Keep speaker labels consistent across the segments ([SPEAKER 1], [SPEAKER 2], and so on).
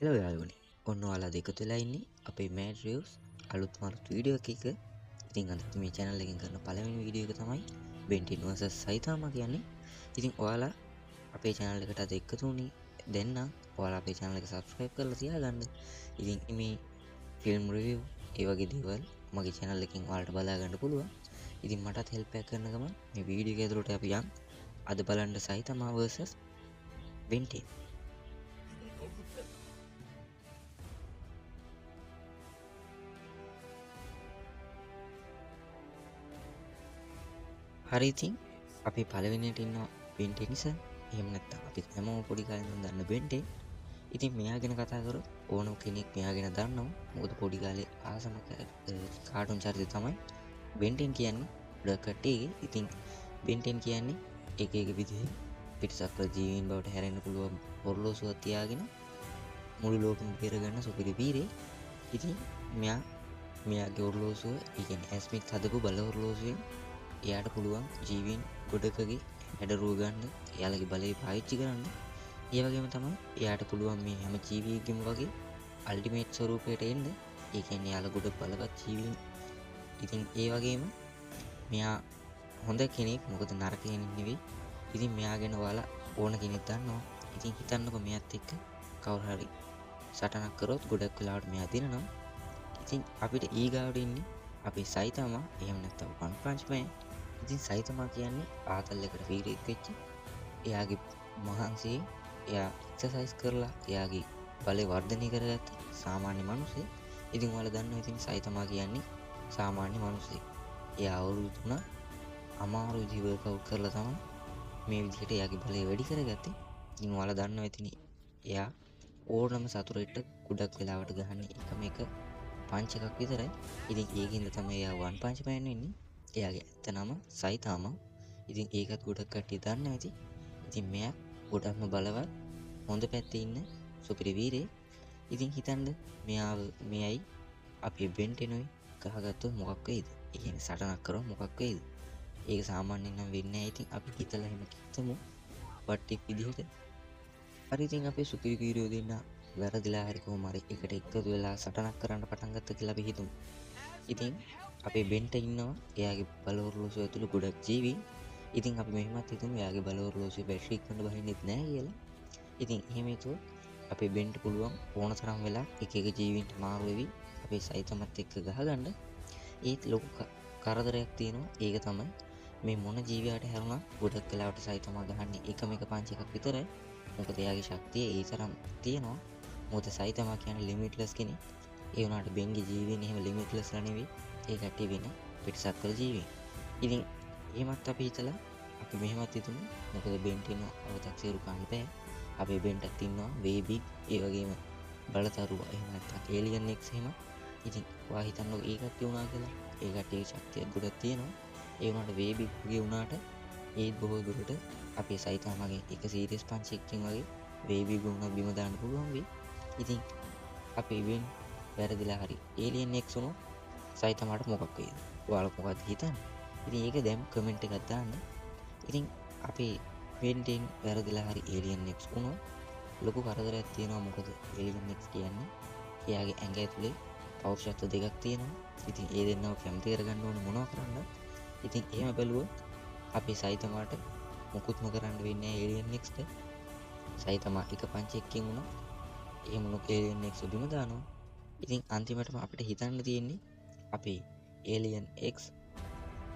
[SPEAKER 1] Hello යාළුවනේ. ඔන්න ඔයාලා එකතු වෙලා ඉන්නේ අපේ මෑඩ් රිව්ස් අලුත් වීඩියෝ එකක. ඉතින් අද මේ channel එකෙන් කරන පළවෙනි වීඩියෝ එක තමයි Ben 10 vs Saitama කියන්නේ. ඉතින් ඔයාලා අපේ channel එකට අද එකතු වුණේ දැන් නම් ඔයාලා අපේ channel එක subscribe කරලා තියාගන්න. ඉතින් මේ ෆිල්ම් රිවිව් ඒ වගේ දේවල් මගේ channel එකෙන් ඔයාලට බලා ගන්න පුළුවන්. ඉතින් මටත් help එකක් කරන ගමන් මේ වීඩියෝ එක ඇතුළට අපි යන් අද බලන්න Saitama vs Ben 10. හරි ඉතින් අපි පළවෙනියට ඉන්නවා Ben 10 නිසා. එහෙම නැත්නම් අපි හැමෝම පොඩි කාලේ ඉඳන් දන්න Ben 10. ඉතින් මෙයා ගැන කතා කරොත් ඕනම කෙනෙක් මෙයා ගැන දන්නවා. මොකද පොඩි කාලේ ආසම කාටුන් චරිතය තමයි Ben 10 කියන්නේ. ගොඩක් කට්ටියගේ. ඉතින් Ben 10 කියන්නේ එක එක විදිහේ පිටසක්වල ජීවීන් බවට හැරෙන්න පුළුවන් ඔරලෝසුවක් තියාගෙන මුළු ලෝකෙම බේරගන්න සුපිරි වීරයෙක්. ඉතින් මෙයාගේ ඔරලෝසුව ඒ කියන්නේ ඇස්මිත් හදපු බල ඔරලෝසුවෙන් එයාට පුළුවන් ජීවීන් ගොඩකගේ හැඩරුව ගන්න, එයාලගේ බලය පාවිච්චි කරන්න. ඒ වගේම තමයි එයාට පුළුවන් මේ හැම ජීවියෙක්ගෙම වගේ අල්ටිමේට් ස්වරූපයට එන්න. ඒ කියන්නේ එයාලා ගොඩ බලවත් ජීවීන්. ඉතින් ඒ වගේම මෙයා හොඳ කෙනෙක්, මොකද නරක කෙනෙක් නෙවෙයි. ඉතින් මෙයා ගැන ඔයාලා ඕන කෙනෙක් දන්නවා. ඉතින් හිතන්නකෝ මෙයාත් එක්ක කවුරු හරි සටනක් කරොත් ගොඩක් වෙලාවට මෙයා දිනනවා. ඉතින් අපිට ඊගාවට ඉන්නේ අපේ Saitama, එහෙම නැත්නම් One Punch Man. ඉතින් Saitama කියන්නේ ආතල් එකට වීරයෙක් වෙච්ච, එයාගේ මහන්සියෙන් එයා එක්සර්සයිස් කරලා එයාගේ බලය වර්ධනය කරගත්ත සාමාන්‍ය මිනිහෙක්. ඉතින් ඔයාලා දන්නවා ඉතින් Saitama කියන්නේ සාමාන්‍ය මිනිහෙක්. එයා අවුරුදු 3 අමාරු විදිහට වර්ක්අවුට් කරලා තමයි මේ විදිහට එයාගේ බලය වැඩි කරගත්තේ. ඉතින් ඔයාලා දන්නවා ඉතින් එයා ඕනම සතුරෙක්ට ගොඩක් වෙලාවට ගහන්නේ එකම එක පංච් එකක් විතරයි. ඉතින් ඒකින්ද තමයි එයා One Punch Man වෙන්නේ. එයාගේ ඇත්ත නම Saitama. ඉතින් ඒකත් ගොඩක් කට්ටිය දන්නවා ඇති. ඉතින් මෙයා ගොඩක්ම බලවත්, හොඳ පැත්තේ ඉන්න සුපිරි වීරයෙක්. ඉතින් හිතන්න මෙයයි අපේ Ben 10යි ගහගත්තොත් මොකක් වෙයිද? ඒ කියන්නේ සටනක් කරොත් මොකක් වෙයිද? ඒක සාමාන්‍යයෙන් නම් වෙන්නේ නැහැ. ඉතින් අපි හිතලා එහෙම කිව්වම වට්ටික් විදිහට. හරි ඉතින් අපේ සුපිරි වීරයෝ දෙන්න වැරදිලා හරි කොහොම හරි එකට එකතු වෙලා සටනක් කරන්න පටන් ගත්තා කියලා අපි හිතමු. ඉතින් අපේ බෙන්ට ඉන්නවා එයාගේ බල ඔරලෝසුව ඇතුළේ ගොඩක් ජීවීන්. ඉතින් අපි මෙහෙමත් හිතමු එයාගේ බල ඔරලෝසුවේ බැටරි ඉක්මනට බහින්නෙත් නැහැ කියලා. ඉතින් එහෙම හිතුවොත් අපේ බෙන්ට පුළුවන් ඕන තරම් වෙලා එක එක ජීවීන්ට මාරු වෙවි අපේ Saitamat එක්ක ගහගන්න. ඒත් ලොකු කරදරයක් තියෙනවා. ඒක තමයි මේ මොන ජීවියාට හැරුණා ගොඩක් වෙලාවට Saitama ගහන්නේ එකම එක පංච් එකක් විතරයි. මොකද එයාගේ ශක්තිය ඒ තරම් තියෙනවා. මොකද Saitama කියන්නේ ලිමිට්ලස් කෙනෙක්. ඒ වුණාට බෙන්ගේ ජීවීන් එහෙම ලිමිට්ලස්ලා නෙවෙයි. ඒ කට්ටිය වෙන පිටසක්වල ජීවීන්. ඉතින් එහෙමත් අපි හිතලා අපි මෙහෙමත් හිතමු. මොකද බෙන්ට ඉන්න අවතක්සේරු ගන්න බෑ. අපේ බෙන්ටත් ඉන්නවා way big, ඒ වගේම බලතරුව, එහෙම නැත්නම් alien X එහෙම. ඉතින් ඔයා හිතන්නකෝ ඒ කට්ටිය වුණා කියලා. ඒ කට්ටියගේ ශක්තිය ගොඩක් තියෙනවා. ඒ වුණාට way big වගේ වුණාට ඒත් බොහෝ දුරට අපේ Saitamaගේ එක සීරියස් පංච් එකකින් වගේ way big වුණා බිම දාන්න පුළුවන් වෙයි. ඉතින් අපේ Ben වැරදිලා හරි alien X වුණොත් Saitamaට මොකක් වෙයිද? ඔයාලා මොකක්ද හිතන්නේ? ඉතින් ඒක දැන් කමෙන්ට් එකක් දාන්න. ඉතින් අපේ Ben 10 වැරදිලා හරි alien X වුණොත් ලොකු කරදරයක් තියෙනවා. මොකද alien X කියන්නේ එයාගේ ඇඟ ඇතුලේ පෞරුෂත්ව දෙකක් තියෙනවා. ඉතින් ඒ දෙන්නව කැමති කරගන්න ඕනේ මොනවා කරන්නද? ඉතින් එහෙම බැලුවොත් අපේ Saitamaට මුකුත්ම කරන්න වෙන්නේ නැහැ alien X ට. Saitama එක පංච් එකකින් වුණා එහෙම මොන alien X බිම දානවා. ඉතින් අන්තිමටම අපිට හිතන්න තියෙන්නේ අපේ alien X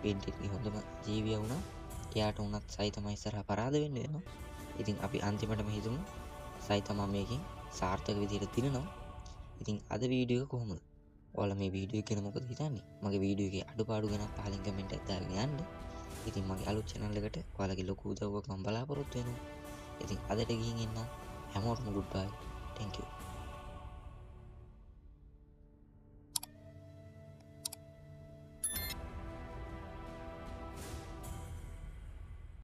[SPEAKER 1] Ben 10ගේ හොඳම ජීවියා වුණා. එයාට උනත් Saitama ඉස්සරහා පරාද වෙන්න වෙනවා. ඉතින් අපි අන්තිමටම හිතමු Saitama මේකෙන් සාර්ථක විදිහට දිනනවා. ඉතින් අද වීඩියෝ එක කොහොමද? ඔයාලා මේ වීඩියෝ එක ගැන මොකද හිතන්නේ? මගේ වීඩියෝ එකේ අඩුපාඩු ගැන පහලින් කමෙන්ට් එකක් දාගෙන යන්න. ඉතින් මගේ අලුත් channel එකට ඔයාලගේ ලොකු උදව්වක් මම බලාපොරොත්තු වෙනවා. ඉතින් අදට ගිහින් එන්න හැමෝටම good bye. Thank you.